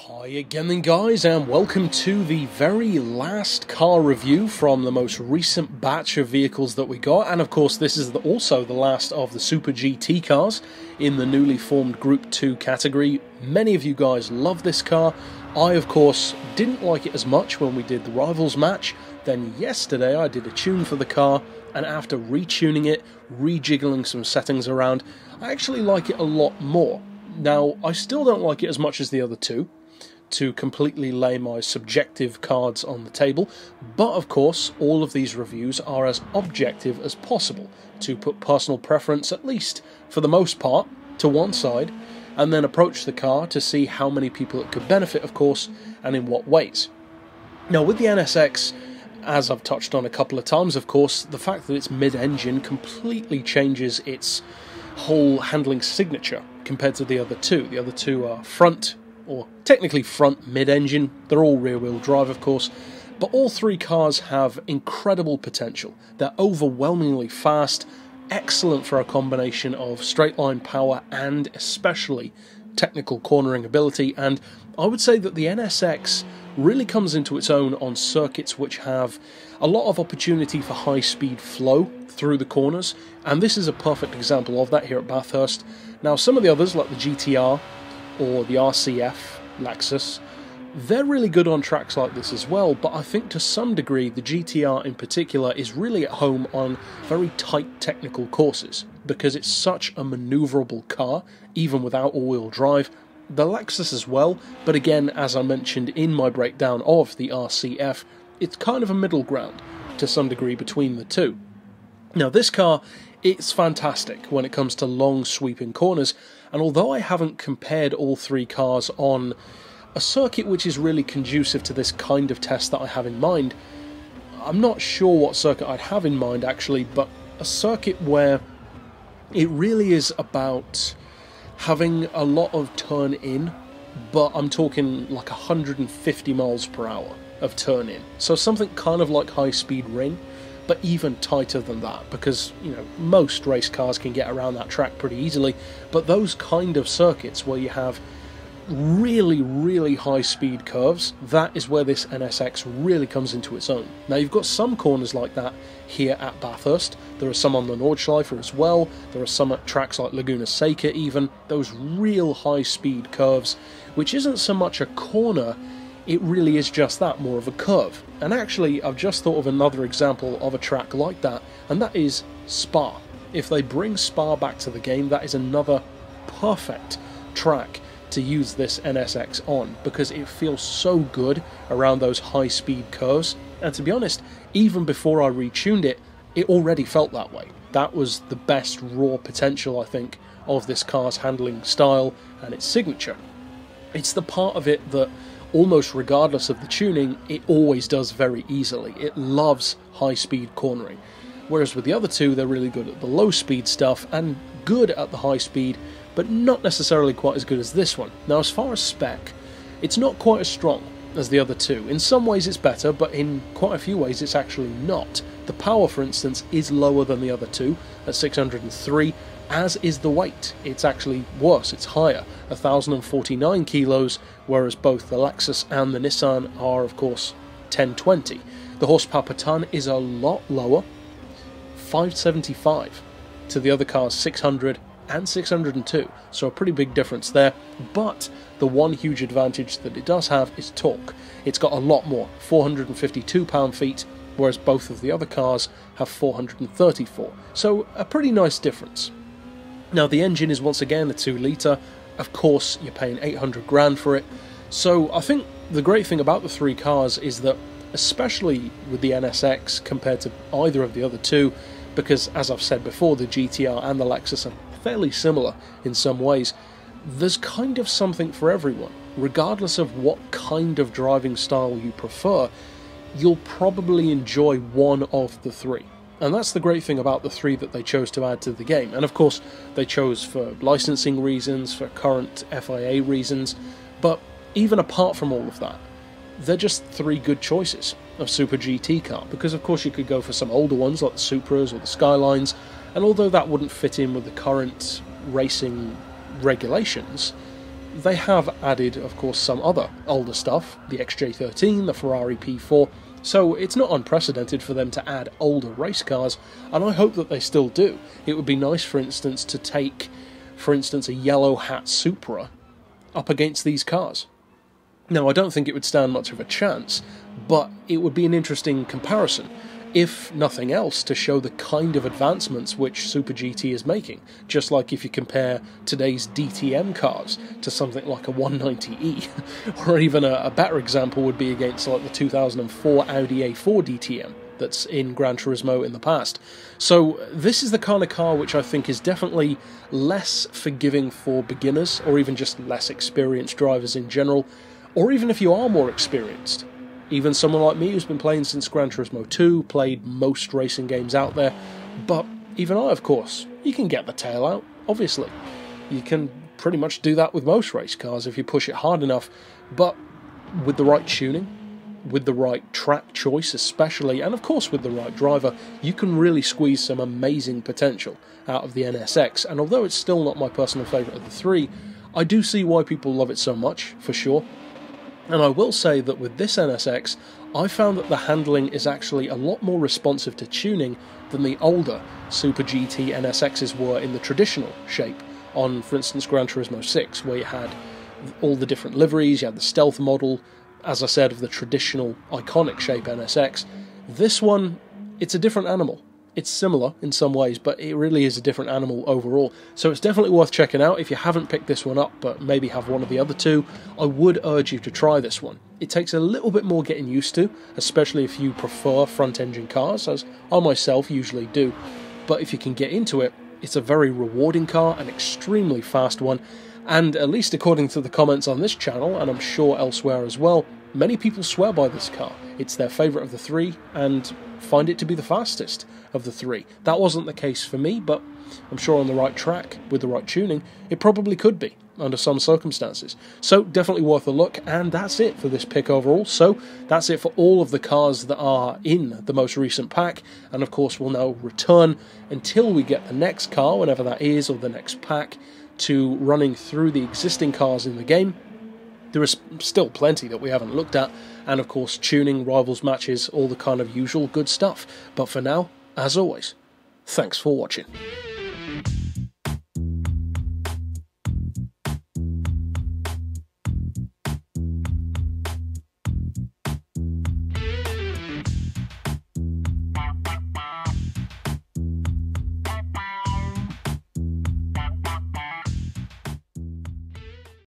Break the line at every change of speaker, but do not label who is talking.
Hi again then guys, and welcome to the very last car review from the most recent batch of vehicles that we got, and of course this is also the last of the Super GT cars in the newly formed Group 2 category. Many of you guys love this car. I of course didn't like it as much when we did the Rivals match. Then yesterday I did a tune for the car, and after retuning it, rejiggling some settings around, I actually like it a lot more. Now, I still don't like it as much as the other two, to completely lay my subjective cards on the table, but of course all of these reviews are as objective as possible, to put personal preference, at least for the most part, to one side, and then approach the car to see how many people it could benefit, of course, and in what ways. Now with the NSX, as I've touched on a couple of times, of course, the fact that it's mid-engine completely changes its whole handling signature compared to the other two. The other two are front, or technically front mid-engine. They're all rear-wheel drive, of course, but all three cars have incredible potential. They're overwhelmingly fast, excellent for a combination of straight-line power and especially technical cornering ability, and I would say that the NSX really comes into its own on circuits which have a lot of opportunity for high-speed flow through the corners, and this is a perfect example of that here at Bathurst. Now, some of the others, like the GTR or the RCF Lexus, they're really good on tracks like this as well, but I think to some degree the GTR in particular is really at home on very tight technical courses, because it's such a manoeuvrable car, even without all-wheel drive. The Lexus as well, but again, as I mentioned in my breakdown of the RCF, it's kind of a middle ground to some degree between the two. Now this car, it's fantastic when it comes to long sweeping corners, and although I haven't compared all three cars on a circuit which is really conducive to this kind of test that I have in mind, I'm not sure what circuit I'd have in mind actually, but a circuit where it really is about having a lot of turn in, but I'm talking like 150 miles per hour of turn in. So something kind of like high speed ring, but even tighter than that, because, you know, most race cars can get around that track pretty easily, but those kind of circuits where you have really high speed curves, that is where this NSX really comes into its own. Now you've got some corners like that here at Bathurst, there are some on the Nordschleife as well, there are some at tracks like Laguna Seca even, those real high speed curves, which isn't so much a corner, it really is just that, more of a curve. And actually, I've just thought of another example of a track like that, and that is Spa. If they bring Spa back to the game, that is another perfect track to use this NSX on, because it feels so good around those high-speed curves. And to be honest, even before I retuned it, it already felt that way. That was the best raw potential, I think, of this car's handling style and its signature. It's the part of it that, almost regardless of the tuning, it always does very easily. It loves high-speed cornering. Whereas with the other two, they're really good at the low-speed stuff and good at the high-speed, but not necessarily quite as good as this one. Now, as far as spec, it's not quite as strong as the other two. In some ways it's better, but in quite a few ways it's actually not. The power, for instance, is lower than the other two at 603, as is the weight. It's actually worse, it's higher, 1,049 kilos, whereas both the Lexus and the Nissan are, of course, 1,020. The horsepower per tonne is a lot lower, 575, to the other cars 600 and 602, so a pretty big difference there. But the one huge advantage that it does have is torque. It's got a lot more, 452 pound-feet, whereas both of the other cars have 434, so a pretty nice difference. Now the engine is once again a 2 litre, of course you're paying 800 grand for it, so I think the great thing about the three cars is that, especially with the NSX compared to either of the other two, because as I've said before, the GTR and the Lexus are fairly similar in some ways, there's kind of something for everyone. Regardless of what kind of driving style you prefer, you'll probably enjoy one of the three. And that's the great thing about the three that they chose to add to the game. And of course, they chose for licensing reasons, for current FIA reasons, but even apart from all of that, they're just three good choices of Super GT car, because of course you could go for some older ones like the Supras or the Skylines, and although that wouldn't fit in with the current racing regulations, they have added, of course, some other older stuff, the XJ13, the Ferrari P4, so it's not unprecedented for them to add older race cars, and I hope that they still do. It would be nice, for instance, to take, for instance, a yellow hat Supra up against these cars. Now, I don't think it would stand much of a chance, but it would be an interesting comparison, if nothing else, to show the kind of advancements which Super GT is making, just like if you compare today's DTM cars to something like a 190e, or even a better example would be against like the 2004 Audi A4 DTM that's in Gran Turismo in the past. So this is the kind of car which I think is definitely less forgiving for beginners, or even just less experienced drivers in general, or even if you are more experienced. Even someone like me who's been playing since Gran Turismo 2, played most racing games out there, but even I, of course, you can get the tail out, obviously. You can pretty much do that with most race cars if you push it hard enough, but with the right tuning, with the right track choice especially, and of course with the right driver, you can really squeeze some amazing potential out of the NSX, and although it's still not my personal favourite of the three, I do see why people love it so much, for sure. And I will say that with this NSX, I found that the handling is actually a lot more responsive to tuning than the older Super GT NSXs were in the traditional shape on, for instance, Gran Turismo 6, where you had all the different liveries, you had the stealth model, as I said, of the traditional iconic shape NSX. This one, it's a different animal. It's similar in some ways, but it really is a different animal overall. So it's definitely worth checking out. If you haven't picked this one up, but maybe have one of the other two, I would urge you to try this one. It takes a little bit more getting used to, especially if you prefer front-engine cars, as I myself usually do. But if you can get into it, it's a very rewarding car, an extremely fast one, and at least according to the comments on this channel, and I'm sure elsewhere as well, many people swear by this car. It's their favourite of the three, and find it to be the fastest of the three. That wasn't the case for me, but I'm sure on the right track, with the right tuning, it probably could be, under some circumstances. So definitely worth a look, and that's it for this pick overall. So that's it for all of the cars that are in the most recent pack, and of course we'll now return until we get the next car, whenever that is, or the next pack, to running through the existing cars in the game. There is still plenty that we haven't looked at, and of course tuning, rivals matches, all the kind of usual good stuff. But for now, as always, thanks for watching.